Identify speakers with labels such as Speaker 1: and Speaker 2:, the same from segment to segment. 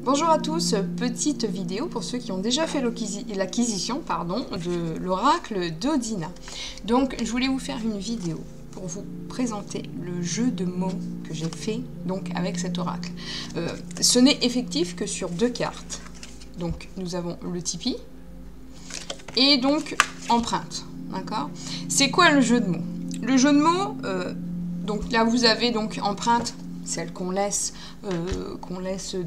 Speaker 1: Bonjour à tous, petite vidéo pour ceux qui ont déjà fait l'acquisition de l'oracle d'Odina. Donc je voulais vous faire une vidéo pour vous présenter le jeu de mots que j'ai fait donc avec cet oracle. Ce n'est effectif que sur 2 cartes. Donc nous avons le Tipeee et donc empreinte. D'accord ? C'est quoi le jeu de mots? Le jeu de mots, donc là vous avez donc empreinte, celle qu'on laisse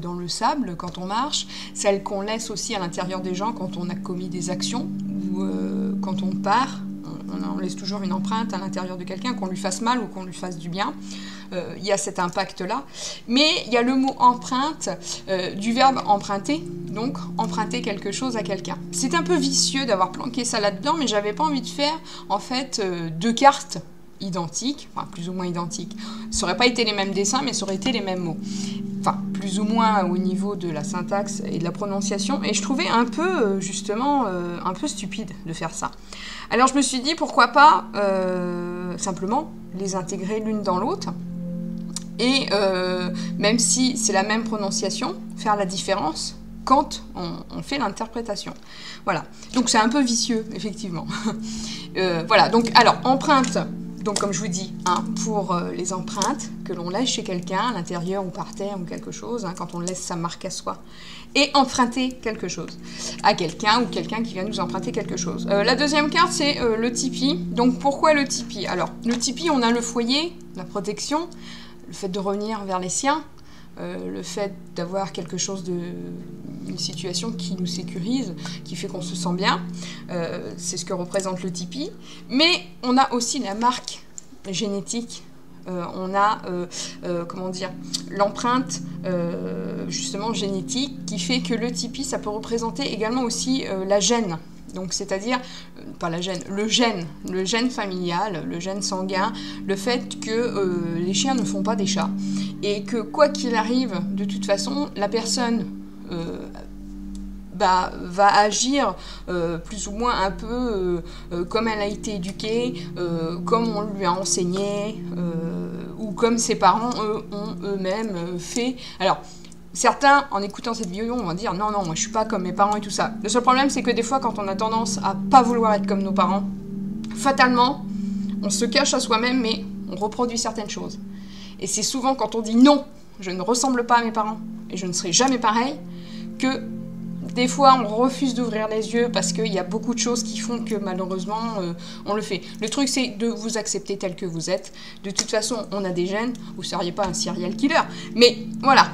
Speaker 1: dans le sable quand on marche, celle qu'on laisse aussi à l'intérieur des gens quand on a commis des actions, ou quand on part, on laisse toujours une empreinte à l'intérieur de quelqu'un, qu'on lui fasse mal ou qu'on lui fasse du bien. Il y a cet impact-là. Mais il y a le mot empreinte, du verbe emprunter, donc emprunter quelque chose à quelqu'un. C'est un peu vicieux d'avoir planqué ça là-dedans, mais j'avais pas envie de faire, en fait, 2 cartes identiques, enfin plus ou moins identiques. Ça n'aurait pas été les mêmes dessins, mais ça aurait été les mêmes mots. Enfin, plus ou moins au niveau de la syntaxe et de la prononciation. Et je trouvais un peu, justement, un peu stupide de faire ça. Alors je me suis dit, pourquoi pas simplement les intégrer l'une dans l'autre. Et même si c'est la même prononciation, faire la différence quand on fait l'interprétation. Voilà. Donc c'est un peu vicieux, effectivement. Voilà. Donc, alors, empreinte. Donc, comme je vous dis, hein, pour les empreintes que l'on laisse chez quelqu'un, à l'intérieur ou par terre ou quelque chose, hein, quand on laisse sa marque à soi, et emprunter quelque chose à quelqu'un ou quelqu'un qui vient nous emprunter quelque chose. La deuxième carte, c'est le Tipeee. Donc, pourquoi le Tipeee? Alors, le Tipeee, on a le foyer, la protection, le fait de revenir vers les siens, le fait d'avoir quelque chose une situation qui nous sécurise, qui fait qu'on se sent bien, c'est ce que représente le Tipeee. Mais on a aussi la marque génétique, on a comment dire, l'empreinte justement génétique qui fait que le Tipeee, ça peut représenter également aussi la gène. Donc, c'est-à-dire, pas la gène, le gène familial, le gène sanguin, le fait que les chiens ne font pas des chats. Et que, quoi qu'il arrive, de toute façon, la personne va agir plus ou moins un peu comme elle a été éduquée, comme on lui a enseigné, ou comme ses parents ont eux-mêmes fait. Alors, certains, en écoutant cette vidéo, vont dire « Non, non, moi je suis pas comme mes parents et tout ça ». Le seul problème, c'est que des fois, quand on a tendance à pas vouloir être comme nos parents, fatalement, on se cache à soi-même, mais on reproduit certaines choses. Et c'est souvent quand on dit « Non, je ne ressemble pas à mes parents et je ne serai jamais pareil » que des fois, on refuse d'ouvrir les yeux parce qu'il y a beaucoup de choses qui font que malheureusement, on le fait. Le truc, c'est de vous accepter tel que vous êtes. De toute façon, on a des gènes, vous ne seriez pas un serial killer. Mais voilà.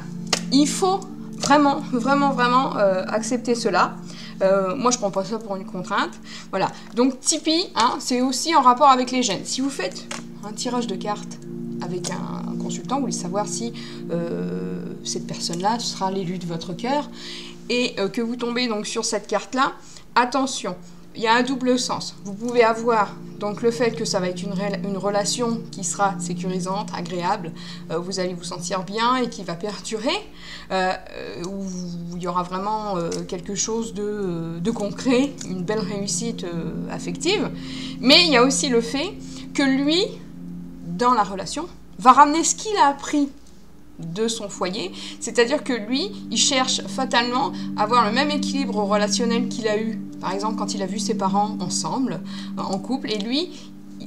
Speaker 1: Il faut vraiment, vraiment, vraiment accepter cela. Moi, je ne prends pas ça pour une contrainte. Voilà. Donc, Tipeee, hein, c'est aussi en rapport avec les gènes. Si vous faites un tirage de cartes avec un consultant, vous voulez savoir si cette personne-là sera l'élu de votre cœur et que vous tombez donc sur cette carte-là, attention. Il y a un double sens. Vous pouvez avoir donc le fait que ça va être une relation qui sera sécurisante, agréable, vous allez vous sentir bien et qui va perdurer, où il y aura vraiment quelque chose de concret, une belle réussite affective. Mais il y a aussi le fait que lui, dans la relation, va ramener ce qu'il a appris de son foyer, c'est-à-dire que lui, il cherche fatalement à avoir le même équilibre relationnel qu'il a eu, par exemple, quand il a vu ses parents ensemble, en couple, et lui,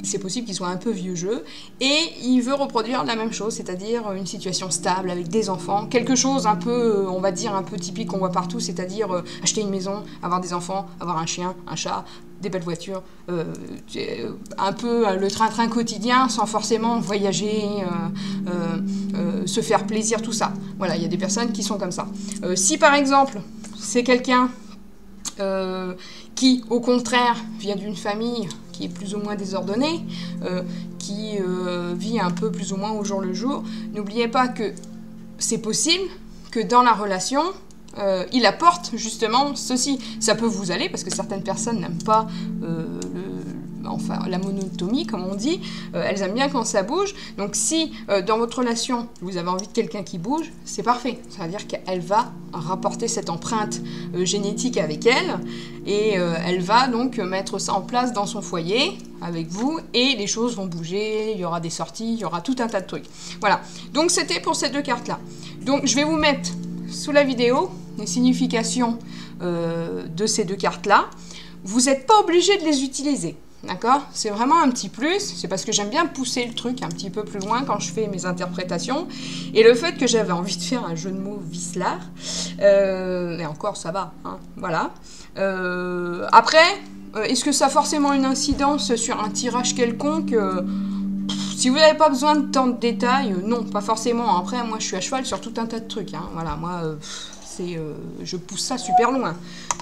Speaker 1: c'est possible qu'il soit un peu vieux jeu, et il veut reproduire la même chose, c'est-à-dire une situation stable, avec des enfants, quelque chose un peu, on va dire, un peu typique qu'on voit partout, c'est-à-dire acheter une maison, avoir des enfants, avoir un chien, un chat, des belles voitures, un peu le train-train quotidien, sans forcément voyager, se faire plaisir, tout ça. Voilà, il y a des personnes qui sont comme ça. Si par exemple, c'est quelqu'un qui, au contraire, vient d'une famille qui est plus ou moins désordonnée, qui vit un peu plus ou moins au jour le jour, n'oubliez pas que c'est possible que dans la relation, il apporte justement ceci. Ça peut vous aller, parce que certaines personnes n'aiment pas la monotomie, comme on dit. Elles aiment bien quand ça bouge. Donc si dans votre relation, vous avez envie de quelqu'un qui bouge, c'est parfait. Ça veut dire qu'elle va rapporter cette empreinte génétique avec elle, et elle va donc mettre ça en place dans son foyer, avec vous, et les choses vont bouger, il y aura des sorties, il y aura tout un tas de trucs. Voilà. Donc c'était pour ces 2 cartes-là. Donc je vais vous mettre sous la vidéo les significations de ces deux cartes-là. Vous n'êtes pas obligé de les utiliser. D'accord? C'est vraiment un petit plus, c'est parce que j'aime bien pousser le truc un petit peu plus loin quand je fais mes interprétations. Et le fait que j'avais envie de faire un jeu de mots vicelard, et encore ça va, hein, voilà. Après, est-ce que ça a forcément une incidence sur un tirage quelconque? Si vous n'avez pas besoin de tant de détails, non, pas forcément. Après, moi je suis à cheval sur tout un tas de trucs, hein. Voilà, moi, je pousse ça super loin.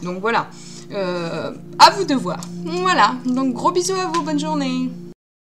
Speaker 1: Donc voilà. À vous de voir. Voilà, donc gros bisous à vous, bonne journée.